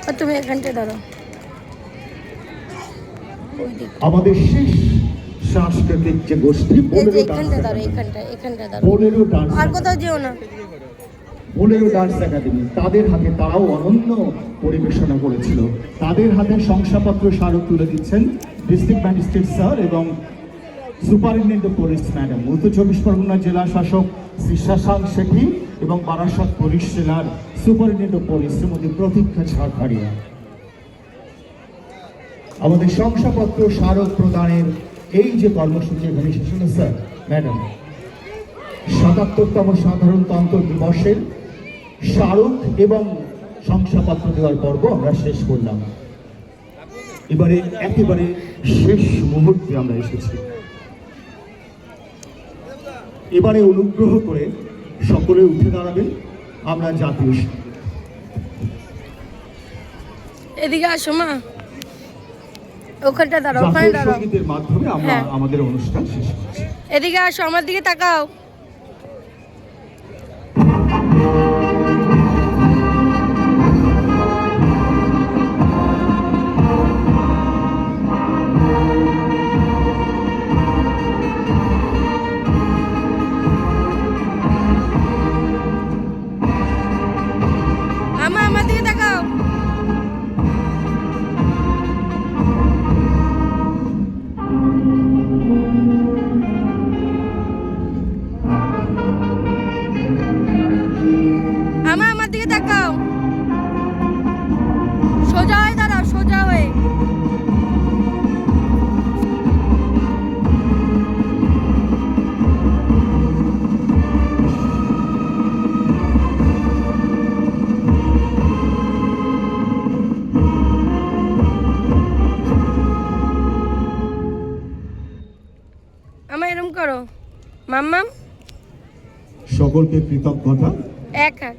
আর তুমি এখানটা দাঁড়াও। আমাদের শেষ সাংস্কৃতিক যে গোষ্ঠী এখানটা দাঁড়াও, এখানটা দাঁড়াও, বোলেরো ডান্স আর কোথাও যেও না। বোলেরো ডান্স একাডেমি, তাদের হাতে তারাও অনন্য পরিবেশনা করেছিল। তাদের হাতে শংসাপত্র স্মারক তুলে দিচ্ছেন ডিস্ট্রিক্ট ম্যাজিস্ট্রেট স্যার এবং সুপারিনটেন্ডেন্ট অফ পুলিশ ম্যাডাম, উত্তর চব্বিশ পরগনা জেলা শাসক শ্রী শশাঙ্ক শেঠি এবং বারাসত পুলিশ জেলার সুপারিনটেন্ডেন্ট অফ পুলিশ শ্রীমতী প্রতীক্ষা ঝাড়খাড়িয়া। আমাদের শংসাপত্র স্মারক প্রদানের এই যে কর্মসূচি এখানে শেষ হলো স্যার ম্যাডাম, ৭৭তম সাধারণতন্ত্র দিবসের স্মারক এবং শংসাপত্র দেওয়ার পর্ব আমরা শেষ করলাম। এবারে একেবারে শেষ মুহূর্তে আমরা এসেছি। এবারে অনুগ্রহ করে সকলে উঠে দাঁড়াবেন, আমরা জাতীয় এদিকে আসো মা, ওখানটা দাঁড়াও, ওখানে দাঁড়াও। সঙ্গীতের মাধ্যমে আমরা আমাদের অনুষ্ঠান শেষ করছি। এদিকে আসো, আমার দিকে তাকাও। আমার দিকে তাকাও। আমার দিকে তাকাও। সোজা হয়ে দাঁড়াও, সোজা হয়ে। আমার এরকম করো মাম্মাম। সকলকে কৃতজ্ঞতা। এক হাত।